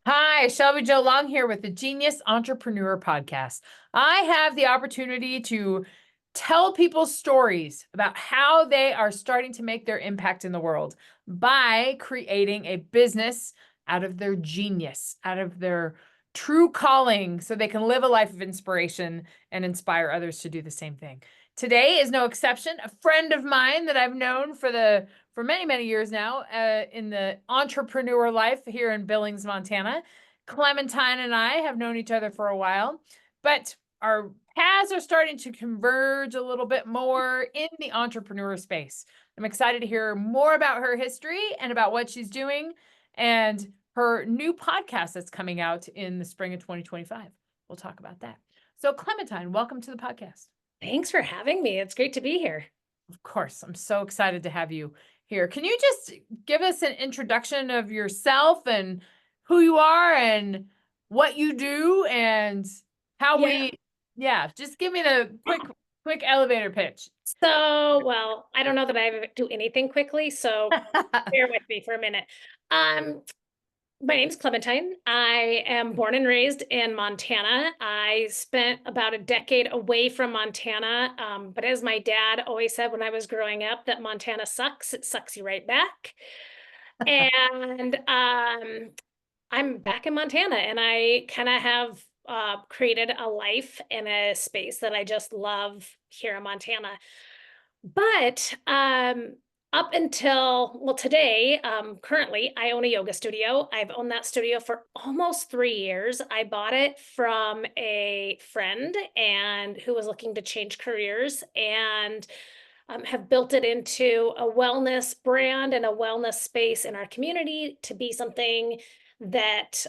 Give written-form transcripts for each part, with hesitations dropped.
Hi, Shelby Joe Long here with the Genius Entrepreneur Podcast. I have the opportunity to tell people stories about how they are starting to make their impact in the world by creating a business out of their genius, out of their true calling, so they can live a life of inspiration and inspire others to do the same thing. Today is no exception. A friend of mine that I've known for many, many years now in the entrepreneur life here in Billings, Montana. Clementine and I have known each other for a while, but our paths are starting to converge a little bit more in the entrepreneur space. I'm excited to hear more about her history and about what she's doing and her new podcast that's coming out in the spring of 2025. We'll talk about that. So, Clementine, welcome to the podcast. Thanks for having me. It's great to be here. Of course, I'm so excited to have you here. Can you just give us an introduction of yourself and who you are and what you do and how Yeah. just give me the quick elevator pitch. Well, I don't know that I do anything quickly, so bear with me for a minute. Um, my name's Clementine. I am born and raised in Montana. I spent about a decade away from Montana, but as my dad always said when I was growing up, that Montana sucks. It sucks you right back. And I'm back in Montana and I kind of have created a life in a space that I just love here in Montana. But up until, well, today, currently, I own a yoga studio. I've owned that studio for almost 3 years. I bought it from a friend and who was looking to change careers and have built it into a wellness brand and a wellness space in our community to be something that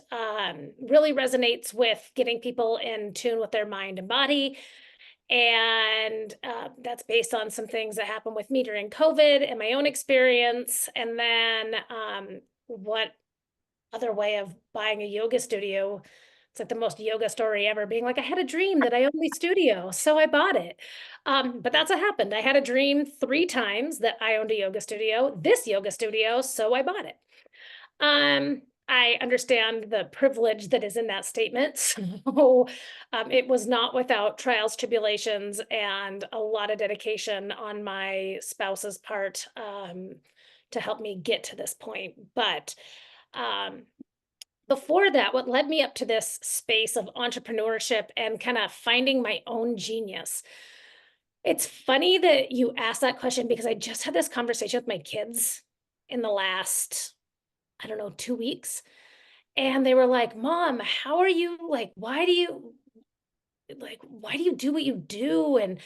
really resonates with getting people in tune with their mind and body. And that's based on some things that happened with me during COVID and my own experience. And then what other way of buying a yoga studio? It's like the most yoga story ever, being like, I had a dream that I owned the studio, so I bought it. But that's what happened. I had a dream 3 times that I owned a yoga studio, this yoga studio, so I bought it. I understand the privilege that is in that statement. So it was not without trials, tribulations, and a lot of dedication on my spouse's part to help me get to this point. But um, before that, what led me up to this space of entrepreneurship and kind of finding my own genius. It's funny that you asked that question because I just had this conversation with my kids in the last, I don't know, 2 weeks. And they were like, Mom, how are you? Why do you do what you do? And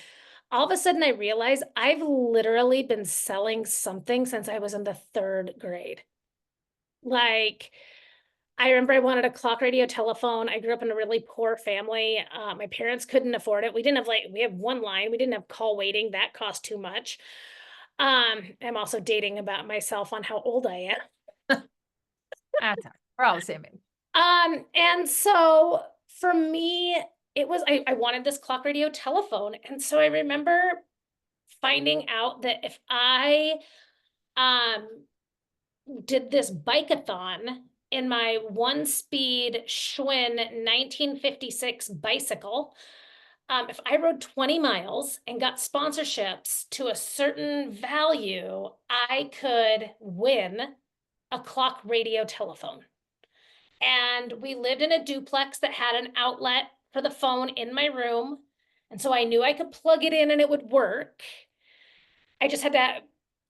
all of a sudden I realized I've literally been selling something since I was in the 3rd grade. Like, I remember I wanted a clock radio telephone. I grew up in a really poor family. My parents couldn't afford it. We didn't have we have one line. We didn't have call waiting. That cost too much. I'm also dating about myself on how old I am. We're all the same age. And so for me, it was I wanted this clock radio telephone. And so I remember finding out that if I um did this bike-a-thon in my one-speed Schwinn 1956 bicycle. If I rode 20 miles and got sponsorships to a certain value, I could win a clock radio telephone. And we lived in a duplex that had an outlet for the phone in my room. And so I knew I could plug it in and it would work. I just had to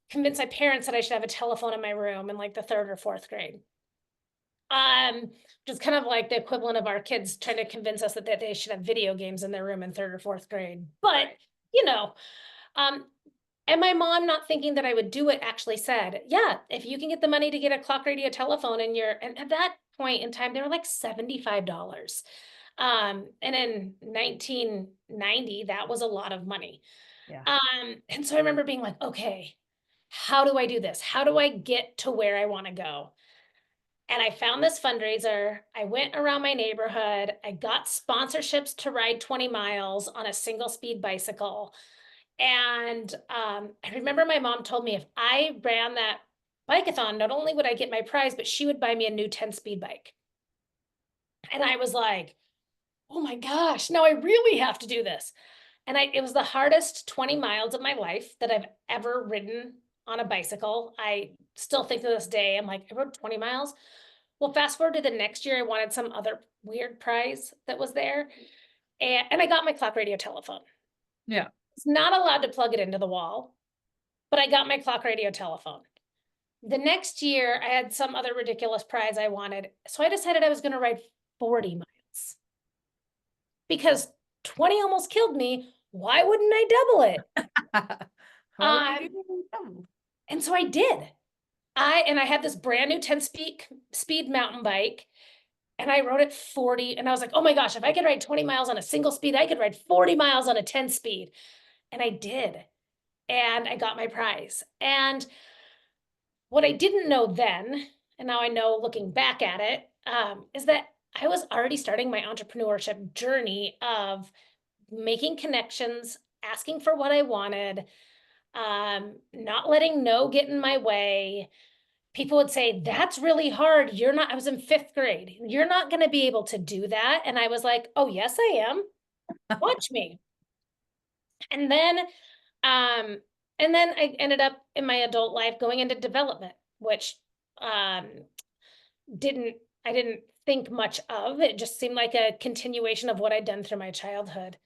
convince my parents that I should have a telephone in my room in like the 3rd or 4th grade. Just kind of like the equivalent of our kids trying to convince us that they should have video games in their room in 3rd or 4th grade. But, you know, um, and my mom, not thinking that I would do it, actually said, yeah, if you can get the money to get a clock radio telephone and at that point in time, they were like $75. And in 1990, that was a lot of money. Yeah. And so I remember being like, okay, how do I do this? How do I get to where I want to go? And I found this fundraiser. I went around my neighborhood. I got sponsorships to ride 20 miles on a single speed bicycle. And I remember my mom told me if I ran that bike-a-thon, not only would I get my prize, but she would buy me a new 10-speed bike. And I was like, oh my gosh, no, I really have to do this. And it was the hardest 20 miles of my life that I've ever ridden on a bicycle. I still think to this day, I'm like, I rode 20 miles. Well, fast forward to the next year, I wanted some other weird prize that was there. And I got my clock radio telephone. Yeah. It's not allowed to plug it into the wall, but I got my clock radio telephone. The next year, I had some other ridiculous prize I wanted. So I decided I was going to ride 40 miles because 20 almost killed me. Why wouldn't I double it? What do you do? And so I did. I had this brand new 10 speed mountain bike, and I rode it 40, and I was like, oh my gosh, if I could ride 20 miles on a single speed, I could ride 40 miles on a 10 speed. And I did. And I got my prize. And what I didn't know then, and now I know looking back at it, is that I was already starting my entrepreneurship journey of making connections, asking for what I wanted, not letting no get in my way. People would say, that's really hard. You're not, I was in 5th grade. You're not going to be able to do that. And I was like, oh, yes, I am. Watch me. And then, um, and then I ended up in my adult life going into development, which, um, didn't, I didn't think much of. It just seemed like a continuation of what I'd done through my childhood.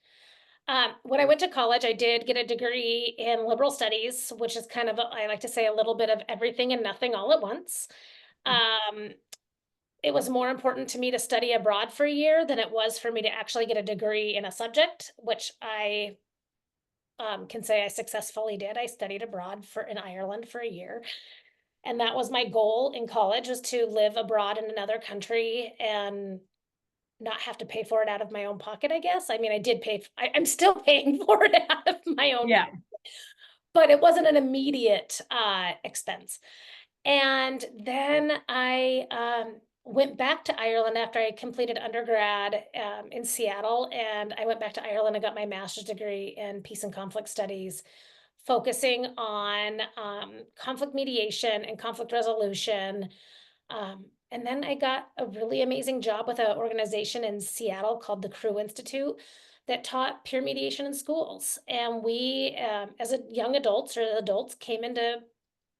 When I went to college, I did get a degree in liberal studies, which is kind of, I like to say, a little bit of everything and nothing all at once. Um, it was more important to me to study abroad for a year than it was for me to actually get a degree in a subject, which I can say I successfully did. I studied abroad in Ireland for a year. And that was my goal in college, was to live abroad in another country and not have to pay for it out of my own pocket, I guess. I mean, I did pay, I'm still paying for it out of my own, Yeah. but it wasn't an immediate expense. And then I went back to Ireland after I completed undergrad in Seattle. And I went back to Ireland and got my master's degree in peace and conflict studies, focusing on conflict mediation and conflict resolution. And then I got a really amazing job with an organization in Seattle called the Crew Institute that taught peer mediation in schools. And we, as young adults or adults, came into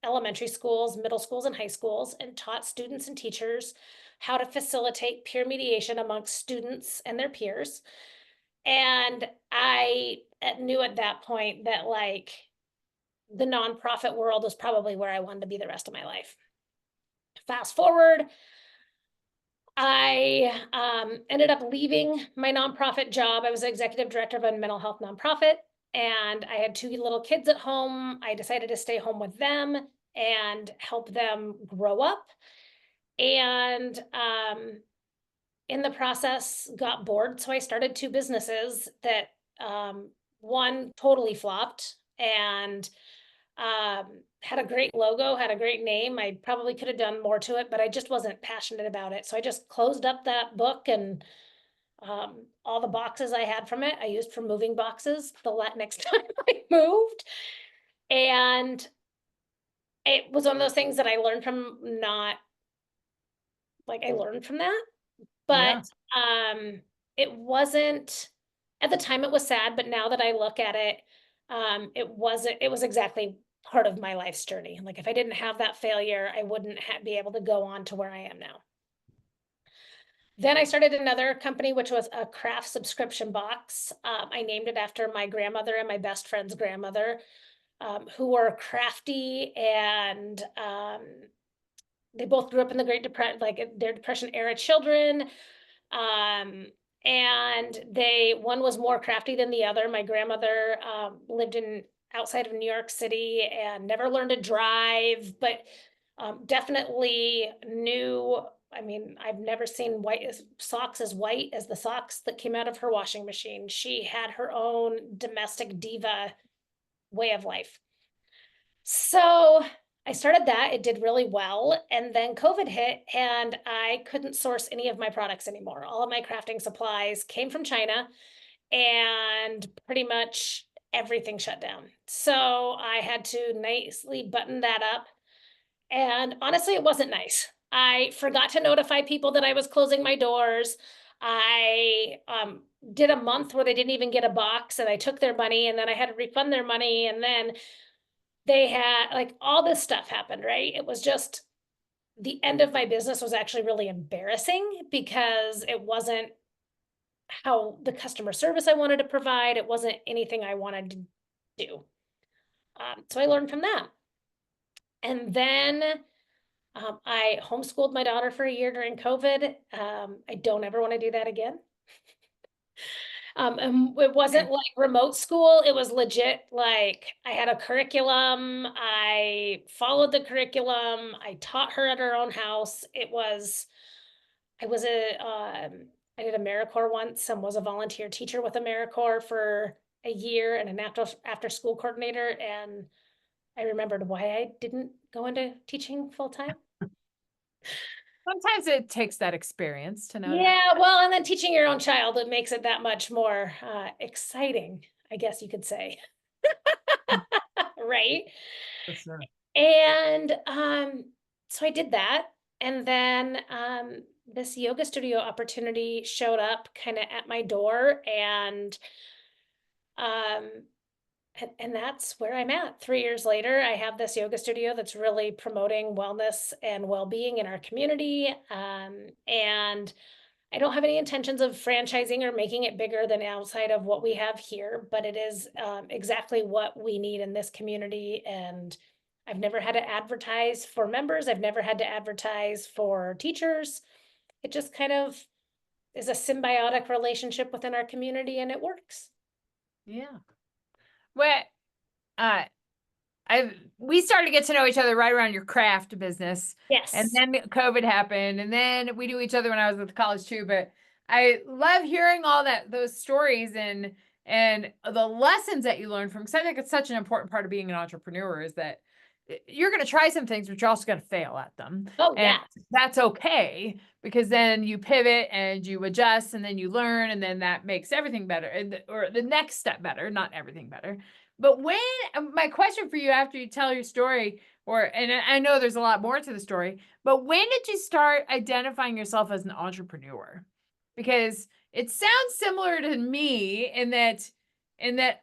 elementary schools, middle schools, and high schools and taught students and teachers how to facilitate peer mediation amongst students and their peers. And I knew at that point that, like, the nonprofit world was probably where I wanted to be the rest of my life. Fast forward, I ended up leaving my nonprofit job. I was executive director of a mental health nonprofit, and I had 2 little kids at home. I decided to stay home with them and help them grow up. And in the process, got bored. So I started 2 businesses that one totally flopped and had a great logo, had a great name. I probably could have done more to it, but I just wasn't passionate about it. So I just closed up that book, and all the boxes I had from it, I used for moving boxes next time I moved. And it was one of those things that I learned from, not like I learned from that, but Yeah. it wasn't, at the time it was sad, but now that I look at it, it was exactly part of my life's journey. Like, if I didn't have that failure, I wouldn't be able to go on to where I am now. Then I started another company, which was a craft subscription box. I named it after my grandmother and my best friend's grandmother, who were crafty, and they both grew up in the Great Depression, like their Depression era children. And one was more crafty than the other. My grandmother lived outside of New York City and never learned to drive, but definitely knew. I mean, I've never seen socks as white as the socks that came out of her washing machine. She had her own domestic diva way of life. So I started that. It did really well. And then COVID hit, and I couldn't source any of my products anymore. All of my crafting supplies came from China, and pretty much everything shut down. So I had to nicely button that up. And honestly, it wasn't nice. I forgot to notify people that I was closing my doors. I did a month where they didn't even get a box, and I took their money, and then I had to refund their money, and then they had like all this stuff happened, right? It was just the end of my business was actually really embarrassing because it wasn't how the customer service I wanted to provide. It wasn't anything I wanted to do. So I learned from that. And then I homeschooled my daughter for a year during COVID. I don't ever want to do that again. And it Okay. wasn't like remote school. It was legit. Like I had a curriculum. I followed the curriculum. I taught her at her own house. I was I did AmeriCorps once and was a volunteer teacher with AmeriCorps for a year and an after school coordinator. And I remembered why I didn't go into teaching full time. Sometimes it takes that experience to know that. Yeah, well, and then teaching your own child, it makes it that much more exciting, I guess you could say. Right? For sure. And so I did that. And then this yoga studio opportunity showed up kind of at my door, um and that's where I'm at. 3 years later, I have this yoga studio that's really promoting wellness and well-being in our community. And I don't have any intentions of franchising or making it bigger than outside of what we have here, but it is exactly what we need in this community. And I've never had to advertise for members. I've never had to advertise for teachers. It just kind of is a symbiotic relationship within our community, and it works. Yeah. Well, uh, we started to get to know each other right around your craft business, and Yes. then COVID happened, and then we knew each other when I was with college too. But I love hearing all those stories and the lessons that you learn from. Because I think it's such an important part of being an entrepreneur is that you're going to try some things, but you're also going to fail at them, Oh, and yeah. that's okay because then you pivot and you adjust, and then you learn, and then that makes everything better, or the next step better, not everything better. But when my question for you after you tell your story, and I know there's a lot more to the story, but when did you start identifying yourself as an entrepreneur? Because it sounds similar to me in that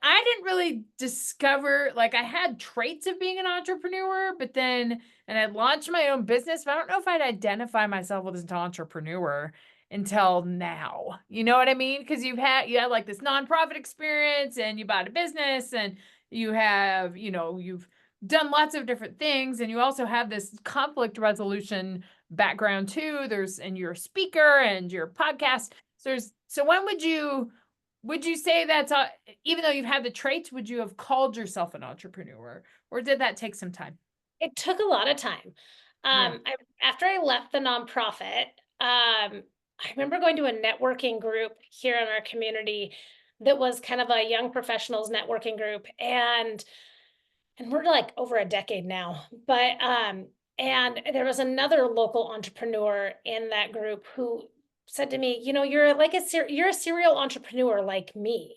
I didn't really discover, like I had traits of being an entrepreneur, but then and I launched my own business, but I don't know if I'd identify myself as an entrepreneur until now. You know what I mean? Because you had like this nonprofit experience and you bought a business and you've done lots of different things, and you also have this conflict resolution background too. And you're a speaker and your podcast. So when would you say that's even though you've had the traits, would you have called yourself an entrepreneur, or did that take some time? It took a lot of time. Yeah. After I left the nonprofit, I remember going to a networking group here in our community that was kind of a young professionals networking group, and we're like over a decade now. But and there was another local entrepreneur in that group who said to me, "You know, you're like you're a serial entrepreneur like me."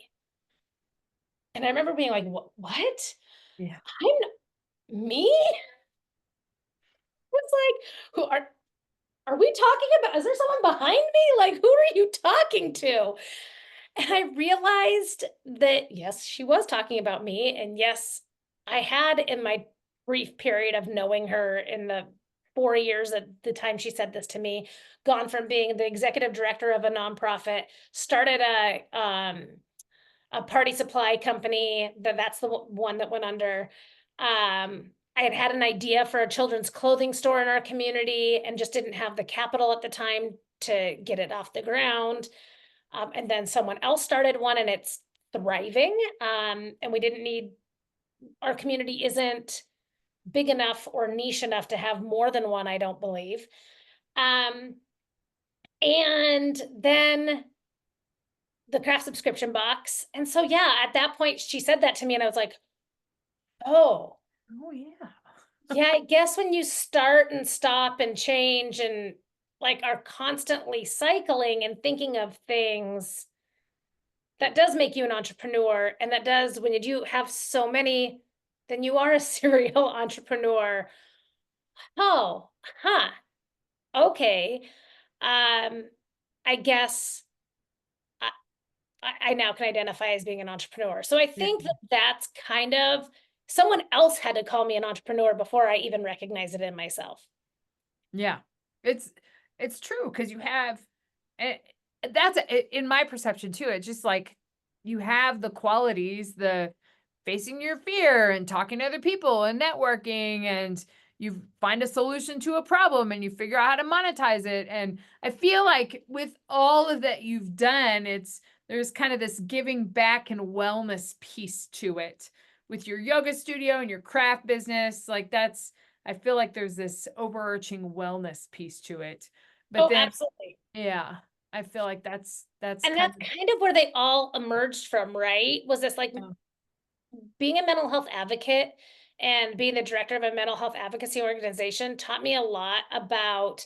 And I remember being like, What? Yeah. I'm me?" Was like, "Who are we talking about? Is there someone behind me? Like, who are you talking to?" And I realized that yes, she was talking about me. And yes, I had in my brief period of knowing her in the 4 years at the time she said this to me, gone from being the executive director of a nonprofit, started a party supply company, that's the one that went under. I had had an idea for a children's clothing store in our community and just didn't have the capital at the time to get it off the ground. And then someone else started one and it's thriving. And we didn't need, our community isn't big enough or niche enough to have more than one, I don't believe. Um, and then the craft subscription box. And so, yeah, at that point, she said that to me, and I was like, oh, Oh yeah. yeah, I guess when you start and stop and change and like are constantly cycling and thinking of things, that does make you an entrepreneur. And that does, when you do have so many, then you are a serial entrepreneur. Oh, huh. okay, I guess I now can identify as being an entrepreneur. So I Yeah. think that that's kind of someone else had to call me an entrepreneur before I even recognize it in myself. Yeah. It's it's true because you have eh, that's in my perception too. It's just like you have the qualities, the facing your fear and talking to other people and networking, and you find a solution to a problem and you figure out how to monetize it. And I feel like with all of that you've done, there's kind of this giving back and wellness piece to it with your yoga studio and your craft business. Like I feel like there's this overarching wellness piece to it. But Oh, then, absolutely. yeah, I feel like that's And kind that's kind of where they all emerged from, right? Was this like of being a mental health advocate and being the director of a mental health advocacy organization taught me a lot about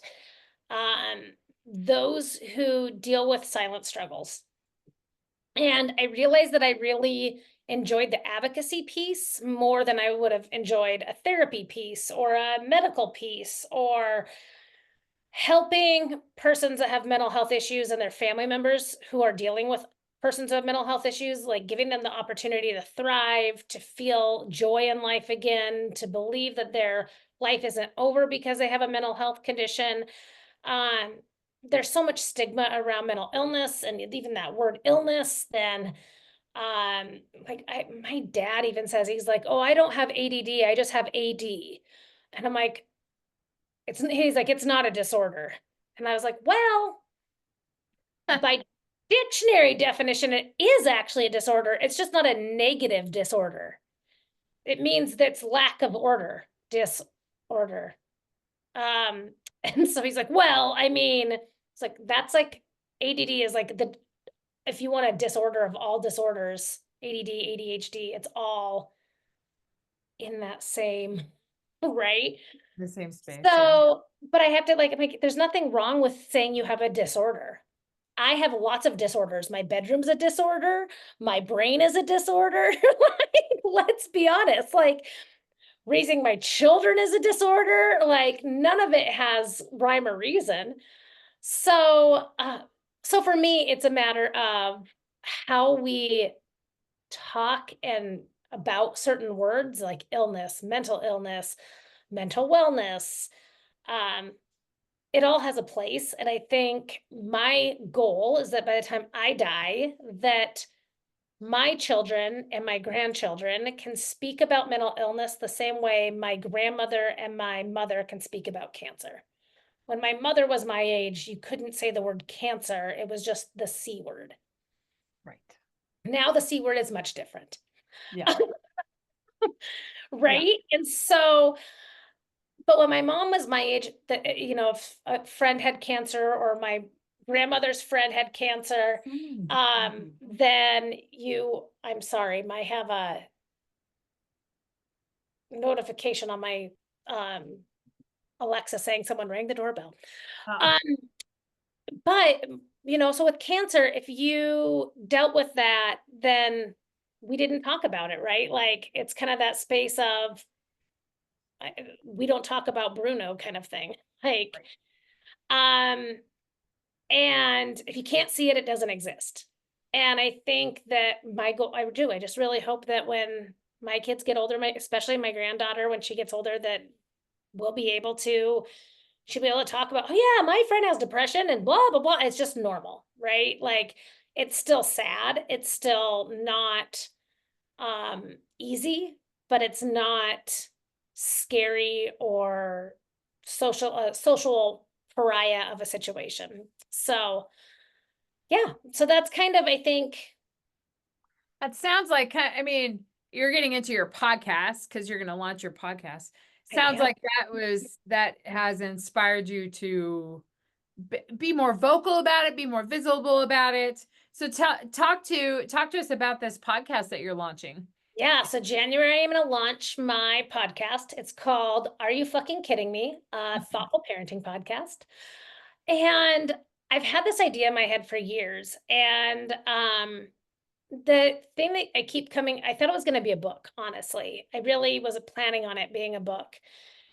um, those who deal with silent struggles. And I realized that I really enjoyed the advocacy piece more than I would have enjoyed a therapy piece or a medical piece or helping persons that have mental health issues and their family members who are dealing with persons who have mental health issues, like giving them the opportunity to thrive, to feel joy in life again, to believe that their life isn't over because they have a mental health condition. Um, there's so much stigma around mental illness and even that word illness, then my dad even says, he's like, oh, I don't have ADD, I just have AD. And I'm like, he's like, it's not a disorder. And I was like, well, by dictionary definition, it is actually a disorder. It's just not a negative disorder. It means that's lack of order, disorder. Um, and so he's like, well, I mean, it's like that's like ADD is like if you want a disorder of all disorders, ADD, ADHD, it's all in that same, right? the same space. Yeah. So, but I have to like, there's nothing wrong with saying you have a disorder. I have lots of disorders. My bedroom's a disorder. My brain is a disorder. Like, let's be honest. Like, raising my children is a disorder. Like, none of it has rhyme or reason. So, so for me, it's a matter of how we talk and about certain words like illness, mental wellness. Um, it all has a place, and I think my goal is that by the time I die, that my children and my grandchildren can speak about mental illness the same way my grandmother and my mother can speak about cancer. When my mother was my age, you couldn't say the word cancer, it was just the C word. Right. Now the C word is much different. Yeah. Yeah. Right? And so, but when my mom was my age, that if a friend had cancer or my grandmother's friend had cancer, then I'm sorry, I have a notification on my um Alexa saying someone rang the doorbell. Oh, Um, but so with cancer, if you dealt with that, then we didn't talk about it, right? Like it's kind of that space of we don't talk about Bruno kind of thing. Like, right. um, and if you can't see it, it doesn't exist. And I think that my goal, I just really hope that when my kids get older, especially my granddaughter, when she gets older, that we'll be able to, she'll be able to talk about, oh yeah, my friend has depression and blah, blah, blah. It's just normal, right? Like it's still sad. It's still not easy, but it's not scary or social pariah of a situation. So yeah, so that's kind of, I think, That sounds like I mean, you're getting into your podcast because you're going to launch your podcast. I Sounds am. like that has inspired you to be more vocal about it, be more visible about it. So talk to us about this podcast that you're launching. Yeah, so January I'm going to launch my podcast. It's called Are You Fucking Kidding Me? A thoughtful parenting podcast. And I've had this idea in my head for years. And the thing that I thought it was going to be a book, honestly. I really wasn't planning on it being a book.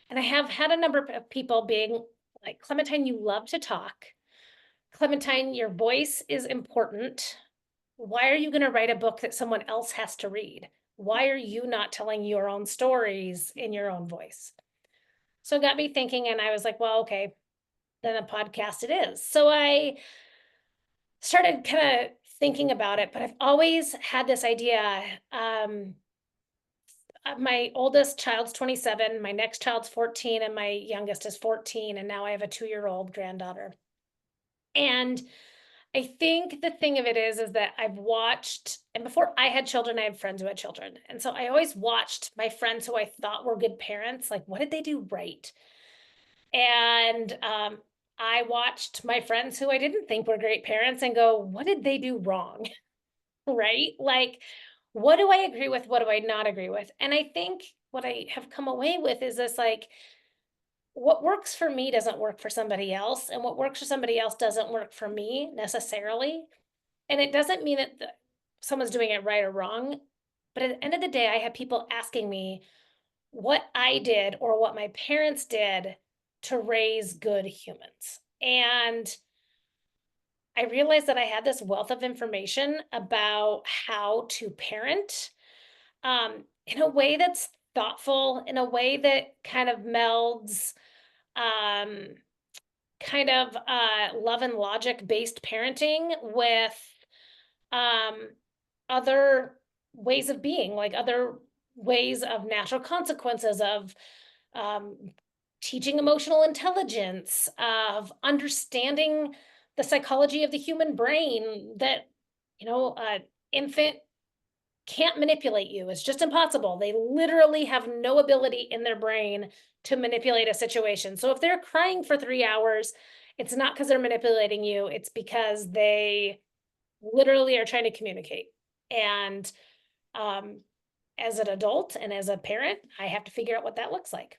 And I have had a number of people being Like, Clementine, you love to talk. Clementine, your voice is important. Why are you going to write a book that someone else has to read? Why are you not telling your own stories in your own voice? So it got me thinking, and I was like, well, okay, then a podcast it is. So I started kind of thinking about it, but I've always had this idea. My oldest child's 27, my next child's 14, and my youngest is 14. And now I have a 2-year-old granddaughter. And I think the thing of it is that I've watched, and before I had children, I had friends who had children. And so I always watched my friends who I thought were good parents, like, what did they do right? And I watched my friends who I didn't think were great parents and go, what did they do wrong? Right? Like, what do I agree with? What do I not agree with? And I think what I have come away with is this, like, what works for me doesn't work for somebody else, and what works for somebody else doesn't work for me necessarily. And it doesn't mean that someone's doing it right or wrong. But at the end of the day, I had people asking me what I did or what my parents did to raise good humans. And I realized that I had this wealth of information about how to parent in a way that's thoughtful, in a way that kind of melds um, kind of love and logic based parenting with um, other ways of being, like other ways of natural consequences of um, teaching emotional intelligence, of understanding the psychology of the human brain that, infant can't manipulate you. It's just impossible. They literally have no ability in their brain to manipulate a situation. So if they're crying for 3 hours, it's not because they're manipulating you, it's because they literally are trying to communicate. And um, as an adult and as a parent, I have to figure out what that looks like.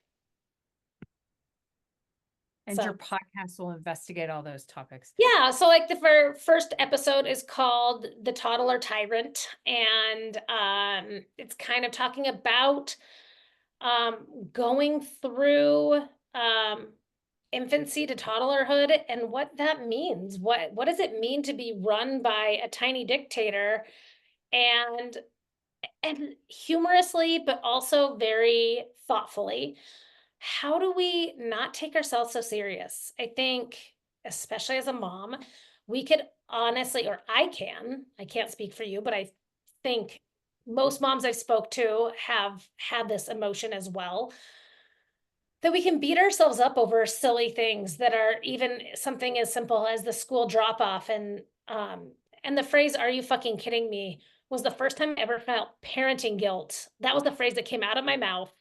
And So, your podcast will investigate all those topics. yeah, so like the first episode is called The Toddler Tyrant, and it's kind of talking about going through infancy to toddlerhood and what that means. What does it mean to be run by a tiny dictator? And humorously, but also very thoughtfully, how do we not take ourselves so serious? I think, especially as a mom, we could honestly, or I can't speak for you, but I think most moms I've spoke to have had this emotion as well, that we can beat ourselves up over silly things that are even something as simple as the school drop off. And the phrase, "Are you fucking kidding me?" was the first time I ever felt parenting guilt. That was the phrase that came out of my mouth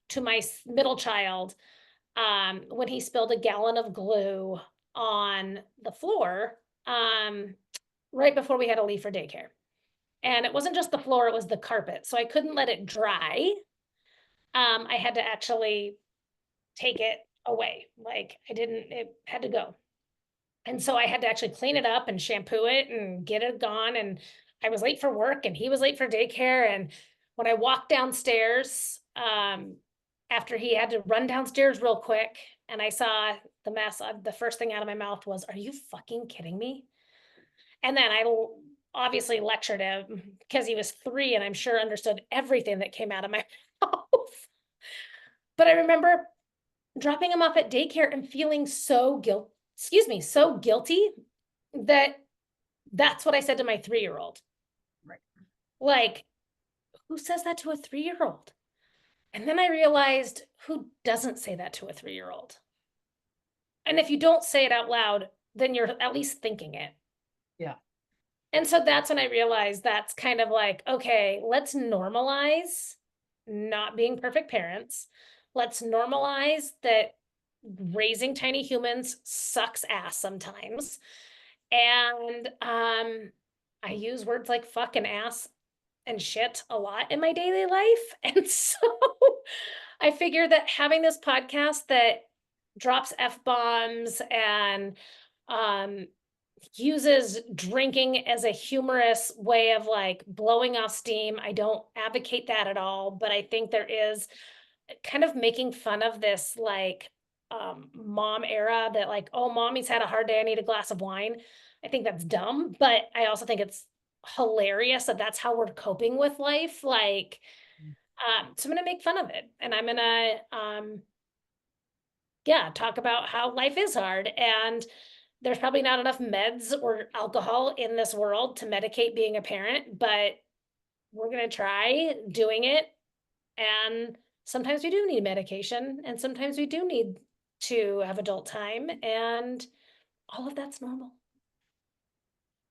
to my middle child when he spilled a gallon of glue on the floor right before we had to leave for daycare. And it wasn't just the floor, it was the carpet. So I couldn't let it dry. I had to actually take it away. Like, it had to go. And so I had to actually clean it up and shampoo it and get it gone. And I was late for work and he was late for daycare. And when I walked downstairs, after he had to run downstairs real quick and I saw the mess, the first thing out of my mouth was, "Are you fucking kidding me?" And then I obviously lectured him because he was 3 and I'm sure understood everything that came out of my mouth. But I remember dropping him off at daycare and feeling so so guilty that that's what I said to my 3-year-old. Right. Like, who says that to a 3-year-old? And then I realized, who doesn't say that to a 3-year-old? And if you don't say it out loud, then you're at least thinking it. Yeah. And so that's when I realized that's kind of like, okay, let's normalize not being perfect parents. Let's normalize that raising tiny humans sucks ass sometimes. And I use words like fuck and ass and shit a lot in my daily life. And so I figure that having this podcast that drops F-bombs and um uses drinking as a humorous way of like blowing off steam. I don't advocate that at all, but I think there is kind of making fun of this like mom era that like, oh, mommy's had a hard day, I need a glass of wine. I think that's dumb, but I also think it's hilarious that that's how we're coping with life. Like, so I'm gonna make fun of it, and I'm gonna yeah, talk about how life is hard, and there's probably not enough meds or alcohol in this world to medicate being a parent, but we're gonna try doing it. And sometimes we do need medication, and sometimes we do need to have adult time, and all of that's normal.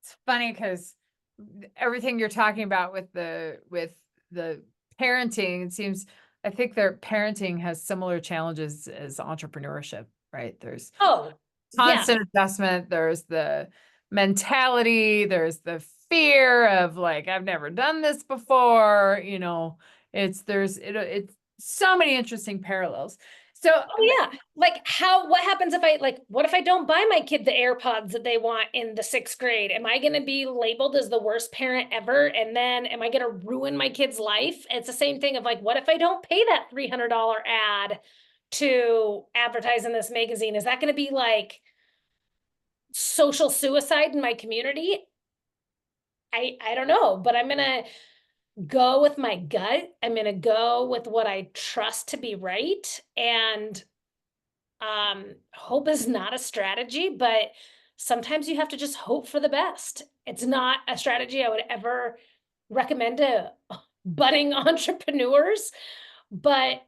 It's funny because everything you're talking about with the parenting, it seems I think their parenting has similar challenges as entrepreneurship, right? There's Oh, yeah. constant adjustment, there's the mentality, there's the fear of like, I've never done this before, it's so many interesting parallels. So Oh, yeah. Like what happens if what if I don't buy my kid the AirPods that they want in the 6th grade? Am I going to be labeled as the worst parent ever? And then am I going to ruin my kid's life? It's the same thing of like, what if I don't pay that $300 ad to advertise in this magazine? Is that going to be like social suicide in my community? I don't know, but I'm going to go with my gut. I'm going to go with what I trust to be right. And hope is not a strategy, but sometimes you have to just hope for the best. It's not a strategy I would ever recommend to budding entrepreneurs, but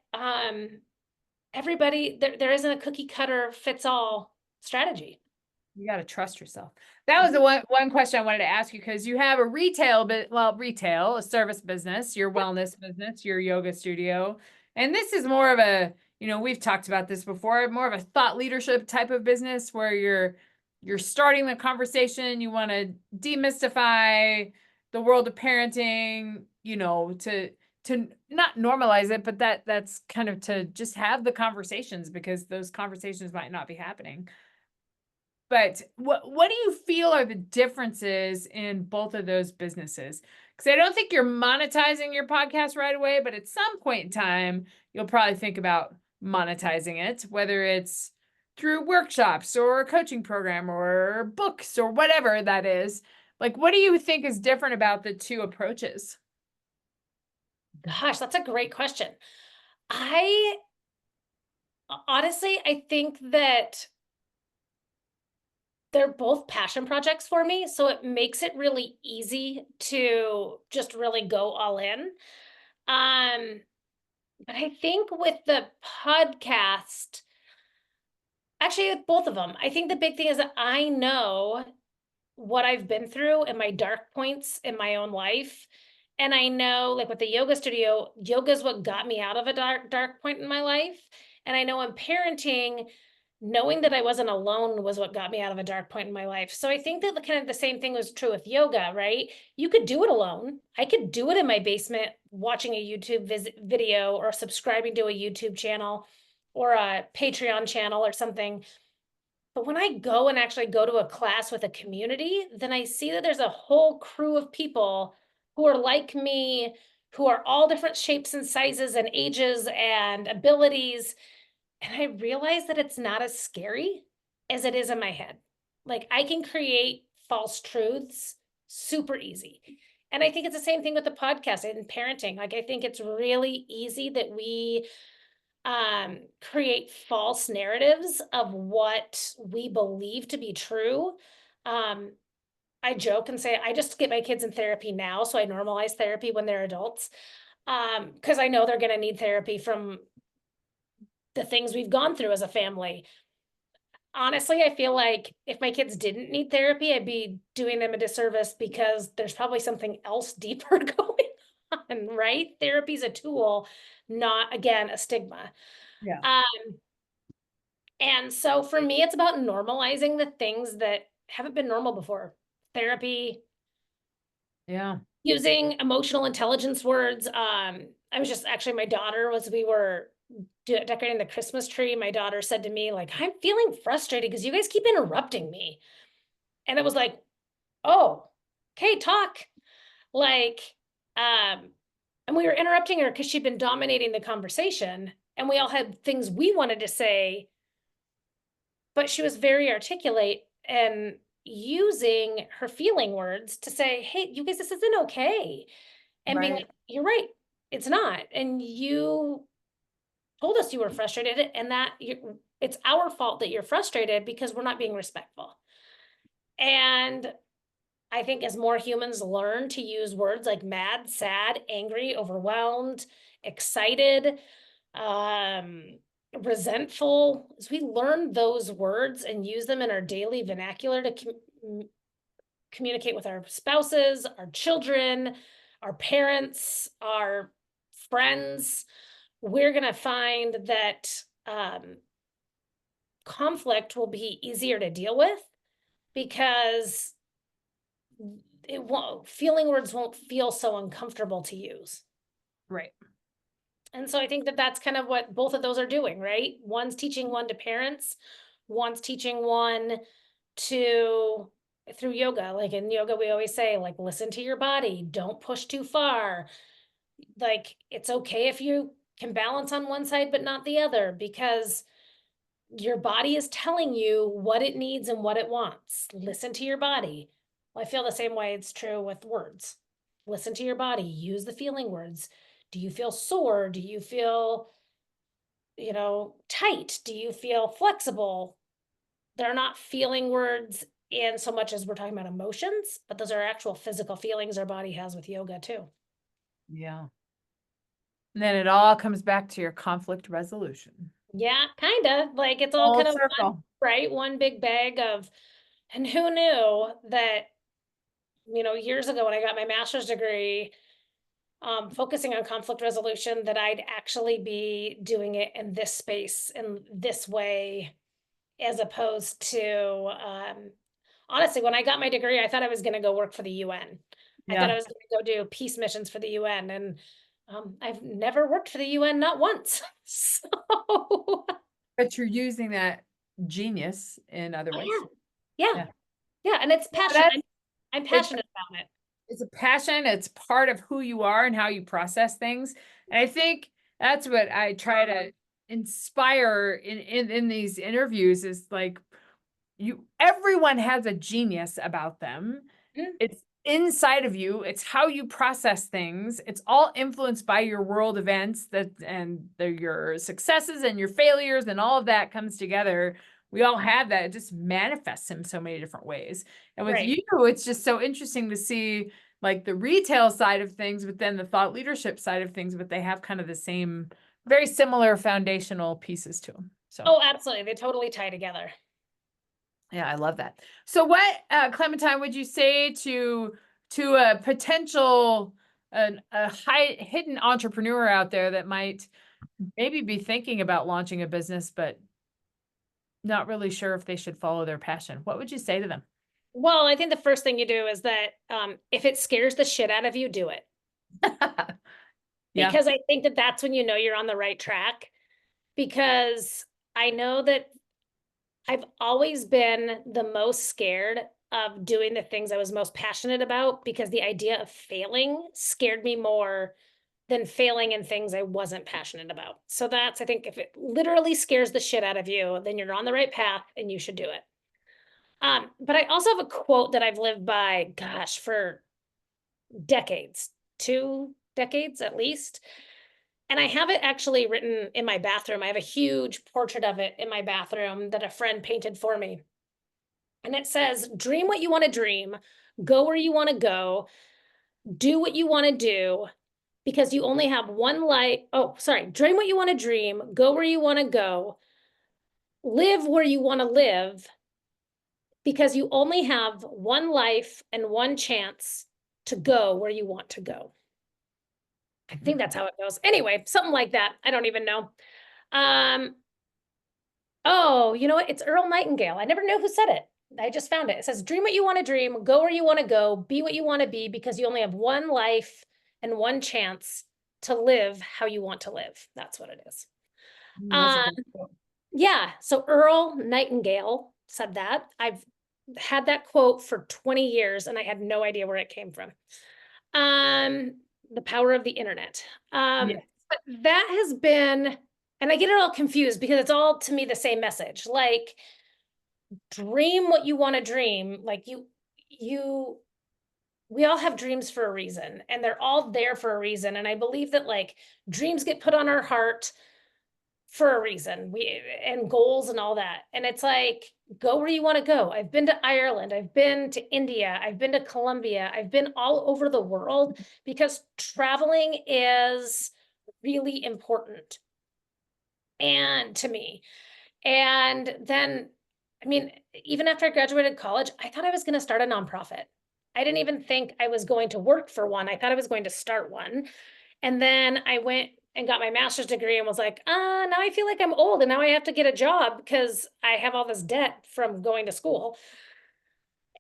everybody there isn't a cookie cutter fits all strategy. you got to trust yourself. That was the one question I wanted to ask you because you have a retail, a service business, your wellness business, your yoga studio. And this is more of a, we've talked about this before, more of a thought leadership type of business where you're starting the conversation, you want to demystify the world of parenting, to not normalize it, but that's kind of to just have the conversations because those conversations might not be happening. But what do you feel are the differences in both of those businesses? Because I don't think you're monetizing your podcast right away, but at some point in time, you'll probably think about monetizing it, whether it's through workshops or a coaching program or books or whatever that is. Like, what do you think is different about the two approaches? Gosh, that's a great question. I honestly, I think that they're both passion projects for me, so it makes it really easy to just really go all in. Um, but I think with the podcast, actually with both of them, I think the big thing is that I know what I've been through and my dark points in my own life. And I know, like with the yoga studio, yoga is what got me out of a dark point in my life. And I know in parenting, knowing that I wasn't alone was what got me out of a dark point in my life. So I think that kind of the same thing was true with yoga, right? You could do it alone. I could do it in my basement, watching a YouTube video or subscribing to a YouTube channel or a Patreon channel or something. But when I go and actually go to a class with a community, then I see that there's a whole crew of people who are like me, who are all different shapes and sizes and ages and abilities. And I realize that it's not as scary as it is in my head. Like I can create false truths super easy. And I think it's the same thing with the podcast and parenting. Like I think it's really easy that we create false narratives of what we believe to be true. Um, I joke and say I just get my kids in therapy now, so I normalize therapy when they're adults. Because I know they're going to need therapy from the things we've gone through as a family. Honestly, I feel like if my kids didn't need therapy, I'd be doing them a disservice because there's probably something else deeper going on, right? Therapy's a tool, not again a stigma. Yeah. Um, and so for me, it's about normalizing the things that haven't been normal before. Therapy, Yeah. using emotional intelligence words. I was just actually, my daughter was, we were decorating the Christmas tree. My daughter said to me, like, I'm feeling frustrated because you guys keep interrupting me. And it was like, oh, okay, talk. Like, and we were interrupting her because she'd been dominating the conversation and we all had things we wanted to say. but she was very articulate and using her feeling words to say, hey, you guys, this isn't okay. And being Right. like, you're right, it's not. And you told us you were frustrated and that it's our fault that you're frustrated because we're not being respectful. And I think as more humans learn to use words like mad, sad, angry, overwhelmed, excited, um, resentful, as we learn those words and use them in our daily vernacular to communicate with our spouses, our children, our parents, our friends, we're going to find that conflict will be easier to deal with because feeling words won't feel so uncomfortable to use. Right. And so I think that that's kind of what both of those are doing, right? One's teaching one to parents, one's teaching one to through yoga. Like in yoga, we always say, like, listen to your body, don't push too far. Like, it's okay if you can balance on one side but not the other, because your body is telling you what it needs and what it wants. Listen to your body. Well, I feel the same way it's true with words. Listen to your body, use the feeling words. Do you feel sore? Do you feel, tight? Do you feel flexible? They're not feeling words in so much as we're talking about emotions, but those are actual physical feelings our body has with yoga too. Yeah. And then it all comes back to your conflict resolution. Yeah, kind of like it's all Full kind of one, circle. right? One big bag of, and who knew that, years ago when I got my master's degree, focusing on conflict resolution, that I'd actually be doing it in this space, in this way, as opposed to, honestly, when I got my degree, I thought I was going to go work for the UN. I thought Yeah. I was going to go do peace missions for the UN. And I've never worked for the UN, not once. So, But you're using that genius in other ways. oh, yeah, yeah, Yeah. yeah. And it's Yeah, passion. that's I'm it's passionate about it. it's a passion. It's part of who you are and how you process things. And I think that's what I try to inspire in these interviews is like everyone has a genius about them. Mm, It's inside of you. It's how you process things. It's all influenced by your world events your successes and your failures and all of that comes together. We all have that. It just manifests in so many different ways. And with right. you, it's just so interesting to see like the retail side of things, but then the thought leadership side of things, but they have kind of the same, very similar foundational pieces to them. So. Oh, absolutely. They totally tie together. Yeah, I love that. So what, Clementine, would you say to a potential a high hidden entrepreneur out there that might maybe be thinking about launching a business, but not really sure if they should follow their passion? What would you say to them? Well, I think the first thing you do is that if it scares the shit out of you, do it. Yeah. Because I think that that's when you know you're on the right track. Because I know that I've always been the most scared of doing the things I was most passionate about, because the idea of failing scared me more than failing in things I wasn't passionate about. So that's, I think, if it literally scares the shit out of you, then you're on the right path and you should do it. But I also have a quote that I've lived by, gosh, for decades, 2 decades at least. And I have it actually written in my bathroom. I have a huge portrait of it in my bathroom that a friend painted for me. And it says, dream what you want to dream, go where you want to go, do what you want to do, because you only have one life. Oh, sorry. Dream what you want to dream, go where you want to go, live where you want to live, because you only have one life and one chance to go where you want to go. I think that's how it goes. Anyway, something like that. I don't even know. Um, oh, you know what? It's Earl Nightingale. I never knew who said it. I just found it. It says, dream what you want to dream, go where you want to go, be what you want to be, because you only have one life and one chance to live how you want to live. That's what it is. That's a Uh, good quote. yeah. So Earl Nightingale said that. I've had that quote for 20 years and I had no idea where it came from. The power of the internet. Yeah. But that has been, and I get it all confused because it's all to me the same message. Like, dream what you want to dream. Like we all have dreams for a reason, and they're all there for a reason. And I believe that like dreams get put on our heart for a reason. And goals and all that. And it's like, go where you want to go. I've been to Ireland, I've been to India, I've been to Colombia, I've been all over the world because traveling is really important and to me. And then, I mean, even after I graduated college, I thought I was going to start a nonprofit. I didn't even think I was going to work for one. I thought I was going to start one. And then I went and got my master's degree and was like, now I feel like I'm old and now I have to get a job because I have all this debt from going to school.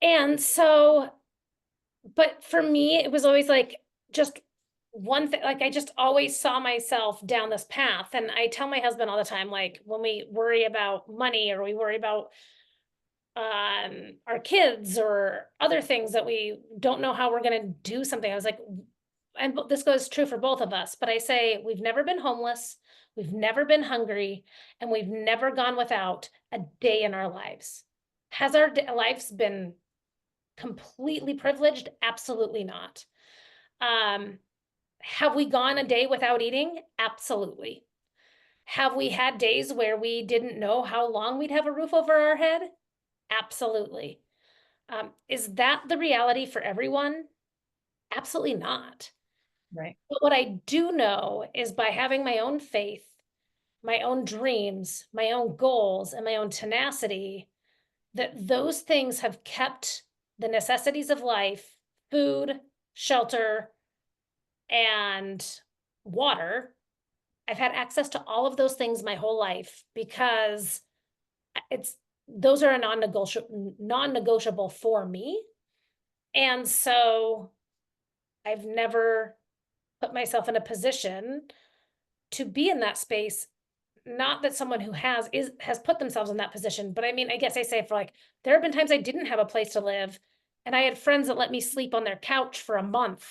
And so, but for me, it was always like just one thing, like I just always saw myself down this path. And I tell my husband all the time, like when we worry about money or we worry about our kids or other things that we don't know how we're going to do something, I was like, and this goes true for both of us, but I say we've never been homeless, we've never been hungry, and we've never gone without a day in our lives. Has our lives been completely privileged? Absolutely not. Have we gone a day without eating? Absolutely. Have we had days where we didn't know how long we'd have a roof over our head? Absolutely. Is that the reality for everyone? Absolutely not. Right. But what I do know is by having my own faith, my own dreams, my own goals, and my own tenacity, that those things have kept the necessities of life, food, shelter, and water. I've had access to all of those things my whole life because those are a non-negotiable for me. And so I've never put myself in a position to be in that space. Not that someone who has put themselves in that position, but I mean, I guess I say for like, there have been times I didn't have a place to live, and I had friends that let me sleep on their couch for a month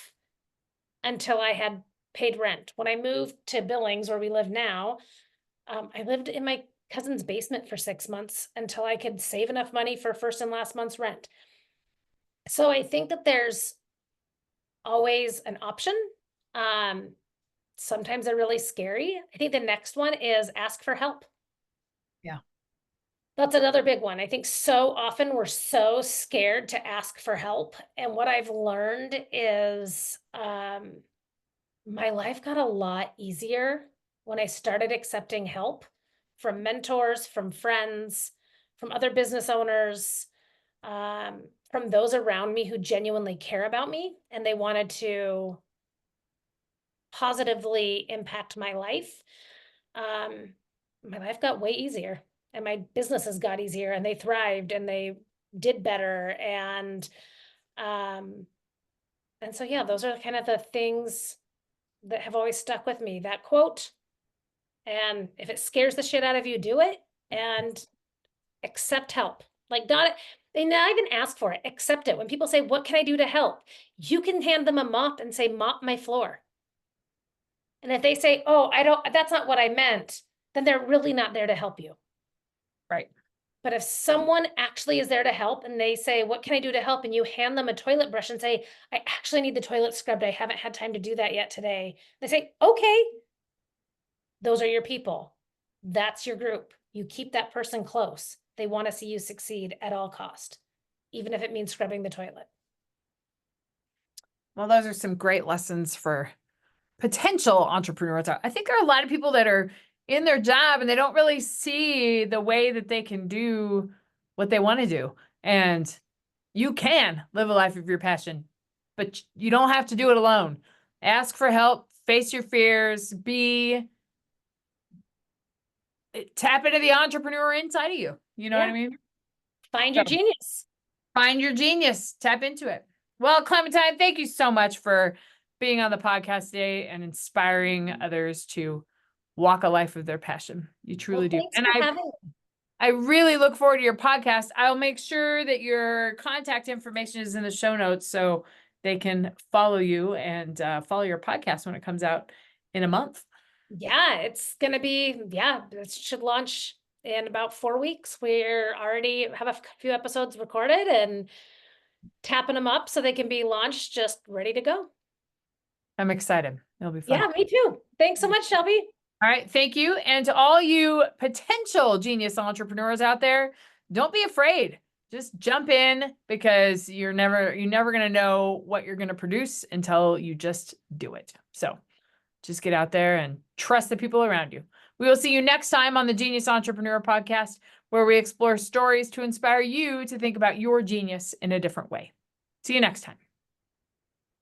until I had paid rent. When I moved to Billings, where we live now, I lived in my cousin's basement for 6 months until I could save enough money for first and last month's rent. So I think that there's always an option. Sometimes they're really scary. I think the next one is ask for help. Yeah. That's another big one. I think so often we're so scared to ask for help. And what I've learned is my life got a lot easier when I started accepting help from mentors, from friends, from other business owners, from those around me who genuinely care about me and they wanted to positively impact my life. My life got way easier and my businesses got easier and they thrived and they did better. And so, yeah, those are kind of the things that have always stuck with me, that quote. And if it scares the shit out of you, do it and accept help. Like not even ask for it, accept it. When people say, what can I do to help? You can hand them a mop and say, mop my floor. And if they say, oh, that's not what I meant, then they're really not there to help you. Right. But if someone actually is there to help and they say, what can I do to help? And you hand them a toilet brush and say, I actually need the toilet scrubbed. I haven't had time to do that yet today. They say, okay, those are your people. That's your group. You keep that person close. They want to see you succeed at all cost, even if it means scrubbing the toilet. Well, those are some great lessons for potential entrepreneurs. I think there are a lot of people that are in their job and they don't really see the way that they can do what they want to do. And you can live a life of your passion, but you don't have to do it alone. Ask for help, face your fears, tap into the entrepreneur inside of you. You know what I mean? Find your genius. Find your genius, tap into it. Well, Clementine, thank you so much for being on the podcast today and inspiring others to walk a life of their passion. You truly do. And I really look forward to your podcast. I'll make sure that your contact information is in the show notes so they can follow you and follow your podcast when it comes out in a month. Yeah, it's going to be, it should launch in about 4 weeks. We're already have a few episodes recorded and tapping them up so they can be launched, just ready to go. I'm excited. It'll be fun. Yeah, me too. Thanks so much, Shelby. All right. Thank you. And to all you potential genius entrepreneurs out there, don't be afraid. Just jump in, because you're never going to know what you're going to produce until you just do it. So just get out there and trust the people around you. We will see you next time on the Genius Entrepreneur Podcast, where we explore stories to inspire you to think about your genius in a different way. See you next time.